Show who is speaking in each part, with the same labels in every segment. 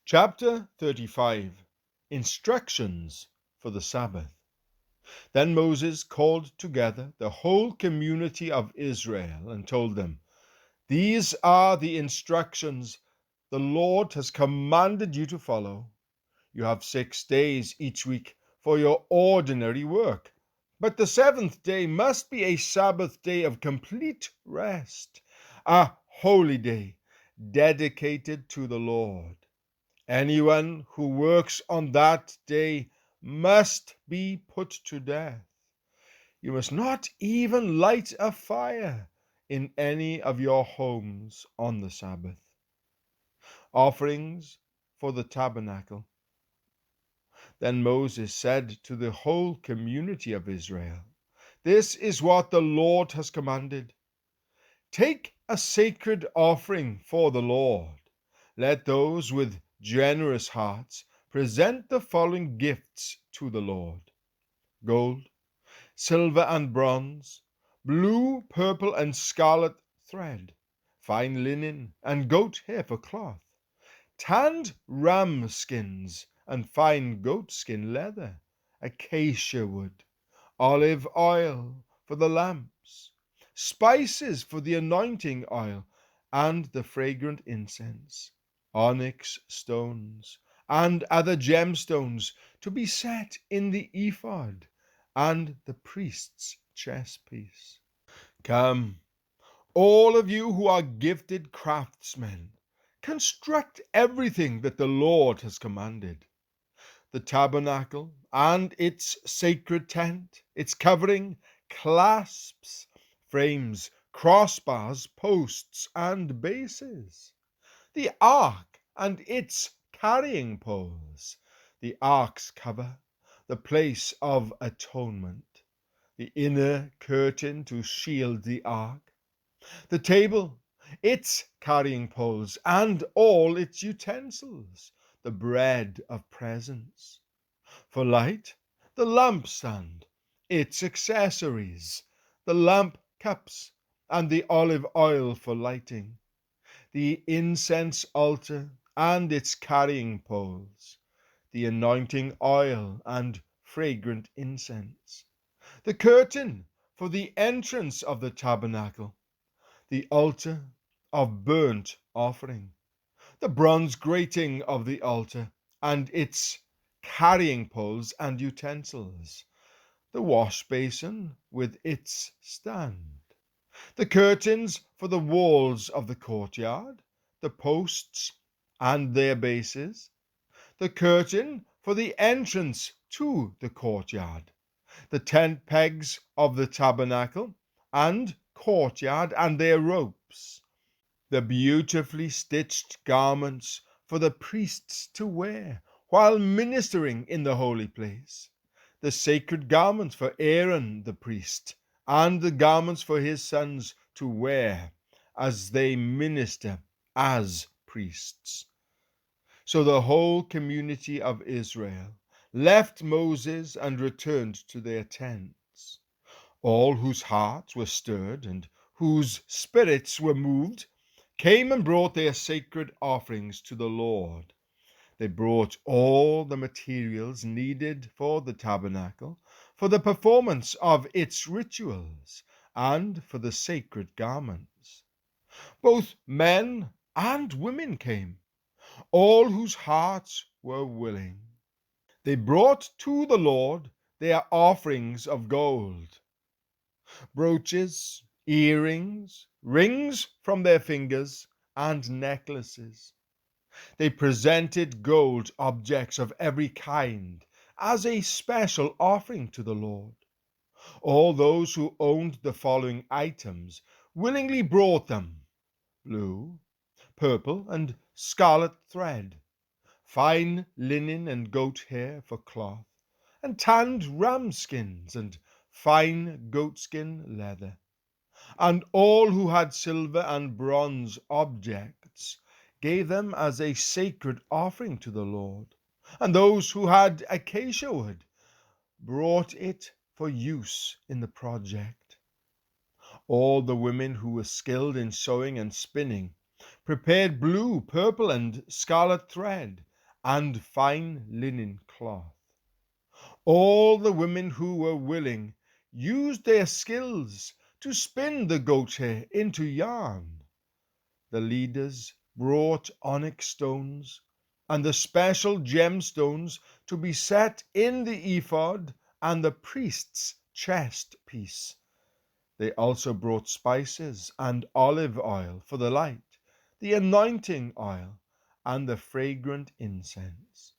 Speaker 1: Chapter 35. Instructions for the Sabbath. Then Moses called together the whole community of Israel and told them, "These are the instructions the Lord has commanded you to follow. You have 6 days each week for your ordinary work, but the seventh day must be a Sabbath day of complete rest, a holy day dedicated to the Lord. Anyone who works on that day must be put to death. You must not even light a fire in any of your homes on the Sabbath." Offerings for the tabernacle. Then Moses said to the whole community of Israel, "This is what the Lord has commanded. Take a sacred offering for the Lord. Let those with generous hearts present the following gifts to the Lord: gold, silver, and bronze, blue, purple, and scarlet thread, fine linen, and goat hair for cloth, tanned ram skins, and fine goat skin leather, acacia wood, olive oil for the lamps, spices for the anointing oil and the fragrant incense, onyx stones, and other gemstones to be set in the ephod and the priest's chestpiece. Come, all of you who are gifted craftsmen, construct everything that the Lord has commanded: the tabernacle and its sacred tent, its covering, clasps, frames, crossbars, posts, and bases, the ark and its carrying poles, the ark's cover, the place of atonement, the inner curtain to shield the ark, the table, its carrying poles, and all its utensils, the bread of presence. For light, the lampstand, its accessories, the lamp cups, and the olive oil for lighting, the incense altar and its carrying poles, the anointing oil and fragrant incense, the curtain for the entrance of the tabernacle, the altar of burnt offering, the bronze grating of the altar and its carrying poles and utensils, the wash basin with its stand, the curtains for the walls of the courtyard, the posts and their bases, the curtain for the entrance to the courtyard, the tent pegs of the tabernacle and courtyard and their ropes, the beautifully stitched garments for the priests to wear while ministering in the holy place, the sacred garments for Aaron the priest, and the garments for his sons to wear as they minister as priests. So the whole community of Israel left Moses and returned to their tents. All whose hearts were stirred and whose spirits were moved came and brought their sacred offerings to the Lord. They brought all the materials needed for the tabernacle, for the performance of its rituals, and for the sacred garments. Both men and women came, all whose hearts were willing. They brought to the Lord their offerings of gold, brooches, earrings, rings from their fingers, and necklaces. They presented gold objects of every kind as a special offering to the Lord. All those who owned the following items willingly brought them: blue, purple, and scarlet thread, fine linen and goat hair for cloth, and tanned ram skins and fine goatskin leather. And all who had silver and bronze objects gave them as a sacred offering to the Lord. And those who had acacia wood brought it for use in the project. All the women who were skilled in sewing and spinning prepared blue, purple, and scarlet thread and fine linen cloth. All the women who were willing used their skills to spin the goat hair into yarn. The leaders brought onyx stones and the special gemstones to be set in the ephod and the priest's chest piece. They also brought spices and olive oil for the light, the anointing oil, and the fragrant incense.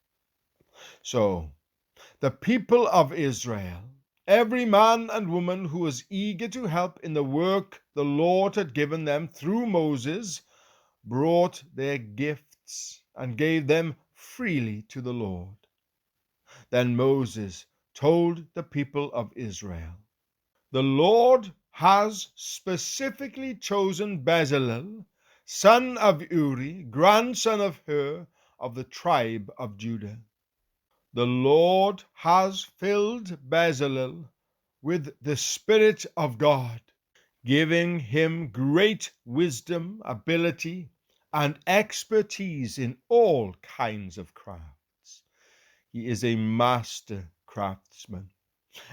Speaker 1: So the people of Israel, every man and woman who was eager to help in the work the Lord had given them through Moses, brought their gifts and gave them freely to the Lord. Then Moses told the people of Israel, "The Lord has specifically chosen Bezalel, son of Uri, grandson of Hur, of the tribe of Judah. The Lord has filled Bezalel with the Spirit of God, giving him great wisdom, ability, and expertise in all kinds of crafts. He is a master craftsman,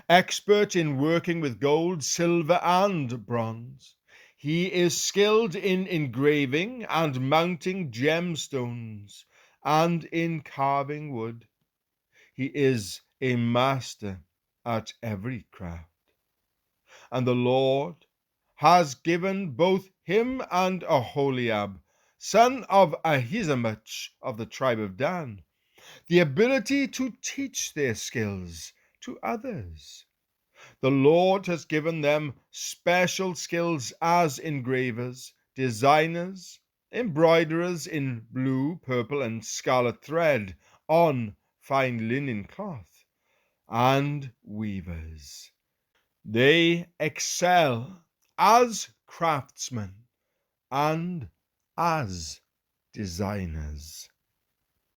Speaker 1: expert in working with gold, silver, and bronze. He is skilled in engraving and mounting gemstones and in carving wood. He is a master at every craft. And the Lord has given both him and Aholiab, son of Ahisamach of the tribe of Dan, the ability to teach their skills to others. The Lord has given them special skills as engravers, designers, embroiderers in blue, purple, and scarlet thread on fine linen cloth, and weavers. They excel as craftsmen and as designers.